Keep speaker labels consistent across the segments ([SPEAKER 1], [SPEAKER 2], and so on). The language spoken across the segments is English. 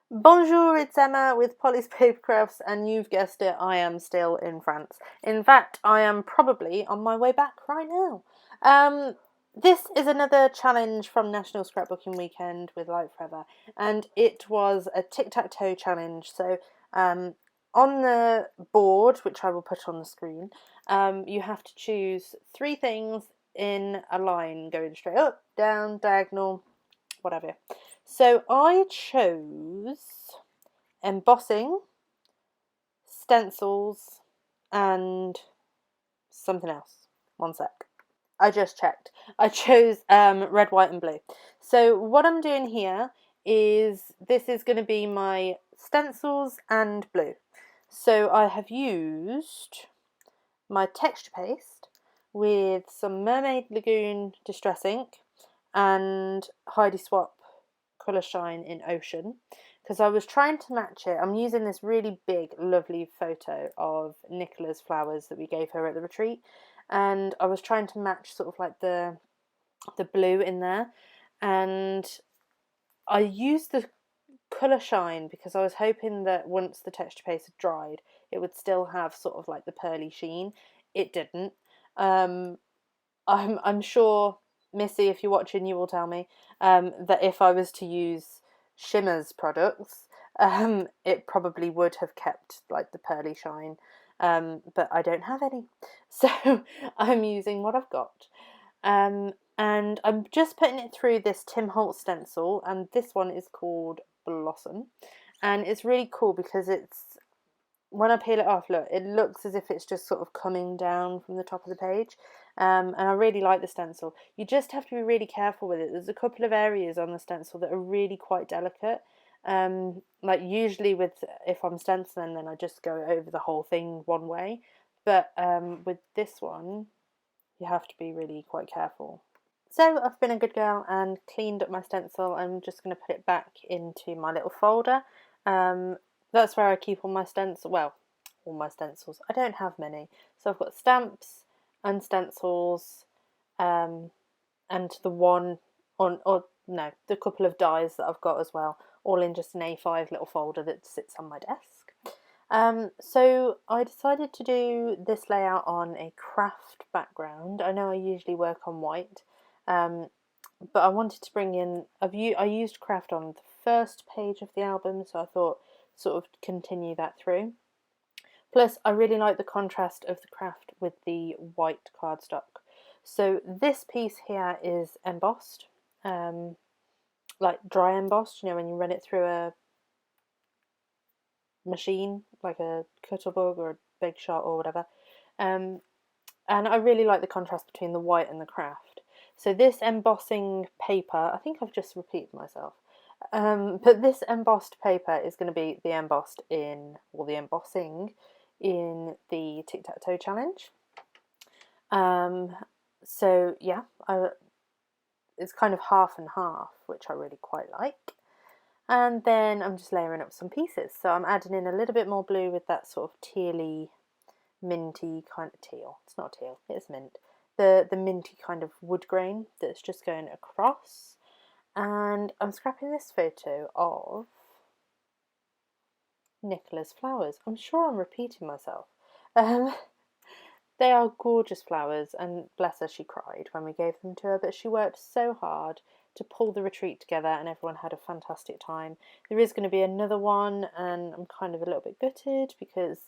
[SPEAKER 1] Bonjour, it's Emma with Polly's Paper Crafts, and you've guessed it, I am still in France. In fact, I am probably on my way back right now. This is another challenge from National Scrapbooking Weekend with Light Forever, and it was a Tic Tac Toe challenge. So, on the board, which I will put on the screen, you have to choose three things in a line going straight up, down, diagonal, whatever. So I chose embossing, stencils, and something else. One sec. I just checked. I chose red, white, and blue. So what I'm doing here is this is going to be my stencils and blue. So I have used my texture paste with some Mermaid Lagoon Distress ink and Heidi Swap Colour Shine in Ocean, because I was trying to match it. I'm using this really big, lovely photo of Nicola's flowers that we gave her at the retreat, and I was trying to match sort of like the blue in there, and I used the Colour Shine because I was hoping that once the texture paste had dried, it would still have sort of like the pearly sheen. It didn't. I'm sure, Missy, if you're watching, you will tell me that if I was to use Shimmer's products, it probably would have kept like the pearly shine, but I don't have any, so I'm using what I've got. And I'm just putting it through this Tim Holtz stencil, and this one is called Blossom, and it's really cool because it's, when I peel it off, look, it looks as if it's just sort of coming down from the top of the page, and I really like the stencil. You just have to be really careful with it. There's a couple of areas on the stencil that are really quite delicate. Like usually if I'm stenciling, then I just go over the whole thing one way, but with this one, you have to be really quite careful. So I've been a good girl and cleaned up my stencil. I'm just going to put it back into my little folder. That's where I keep all my stencils. Well, all my stencils. I don't have many. So I've got stamps and stencils, and the one on, or no, the couple of dies that I've got as well, all in just an A5 little folder that sits on my desk. So I decided to do this layout on a craft background. I know I usually work on white, but I wanted to bring in, I used craft on the first page of the album, so I thought sort of continue that through. Plus, I really like the contrast of the craft with the white cardstock. So this piece here is embossed, like dry embossed, you know, when you run it through a machine, like a Cuttlebug or a Big Shot or whatever. And I really like the contrast between the white and the craft. So this embossing paper, I think I've just repeated myself, but this embossed paper is going to be the embossed in, or the embossing in the Tic Tac Toe challenge. So yeah, it's kind of half and half, which I really quite like. And then I'm just layering up some pieces. So I'm adding in a little bit more blue with that sort of tealy, minty kind of teal. It's not teal, it's mint. The minty kind of wood grain that's just going across. And I'm scrapping this photo of Nicola's flowers. I'm sure I'm repeating myself. They are gorgeous flowers, and bless her, she cried when we gave them to her, but she worked so hard to pull the retreat together, and everyone had a fantastic time. There is going to be another one, and I'm kind of a little bit gutted because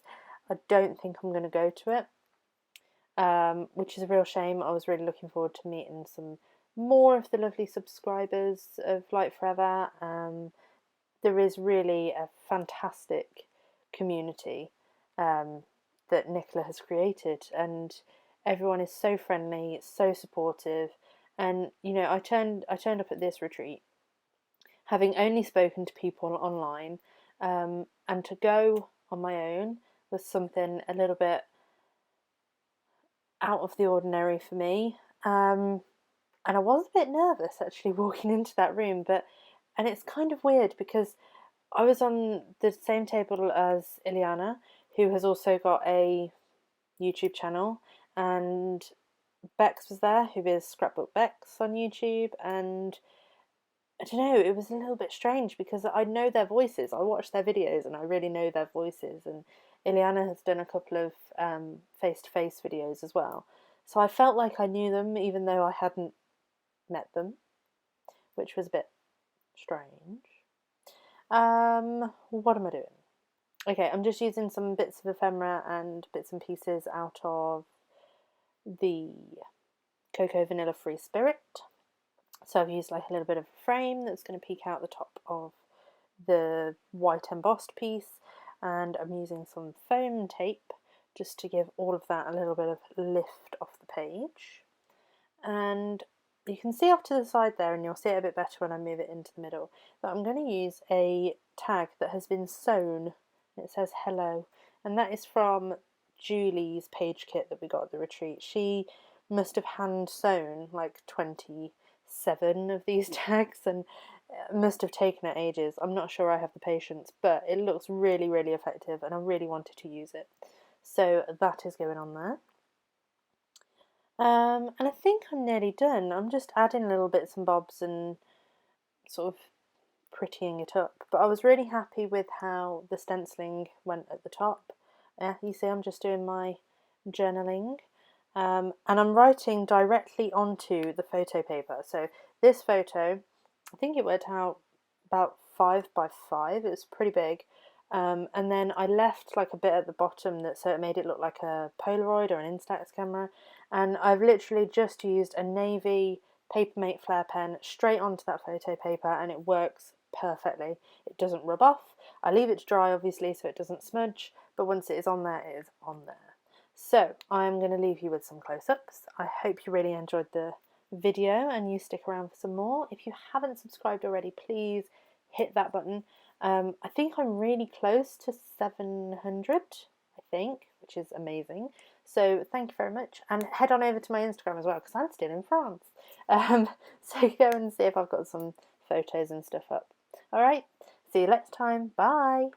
[SPEAKER 1] I don't think I'm going to go to it, which is a real shame. I was really looking forward to meeting some more of the lovely subscribers of Light Forever. There is really a fantastic community that Nicola has created, and everyone is so friendly, so supportive. And you know, I turned up at this retreat having only spoken to people online, and to go on my own was something a little bit out of the ordinary for me. And I was a bit nervous actually walking into that room, and it's kind of weird because I was on the same table as Ileana, who has also got a YouTube channel, and Bex was there, who is Scrapbook Bex on YouTube, and I don't know, it was a little bit strange because I know their voices. I watch their videos and I really know their voices. And Ileana has done a couple of face-to-face videos as well. So I felt like I knew them even though I hadn't met them, which was a bit strange. What am I doing? Okay, I'm just using some bits of ephemera and bits and pieces out of the Cocoa Vanilla Free Spirit. So I've used like a little bit of a frame that's going to peek out the top of the white embossed piece, and I'm using some foam tape just to give all of that a little bit of lift off the page. And you can see off to the side there, and you'll see it a bit better when I move it into the middle, that I'm going to use a tag that has been sewn. It says hello, and that is from Julie's page kit that we got at the retreat. She must have hand sewn like 27 of these tags, and it must have taken her ages. I'm not sure I have the patience, but it looks really, really effective, and I really wanted to use it. So that is going on there. And I think I'm nearly done. I'm just adding little bits and bobs and sort of prettying it up. But I was really happy with how the stenciling went at the top. Yeah, you see I'm just doing my journaling. And I'm writing directly onto the photo paper. So this photo, I think it worked out about 5 by 5. It was pretty big. And then I left like a bit at the bottom that so it made it look like a Polaroid or an Instax camera. And I've literally just used a navy Papermate Flare pen straight onto that photo paper, and it works perfectly. It doesn't rub off. I leave it to dry obviously so it doesn't smudge, but once it is on there, it is on there. So I'm going to leave you with some close-ups. I hope you really enjoyed the video and you stick around for some more. If you haven't subscribed already, please hit that button. I think I'm really close to 700, I think, which is amazing. So thank you very much, and head on over to my Instagram as well because I'm still in France. So go and see if I've got some photos and stuff up. All right, see you next time. Bye.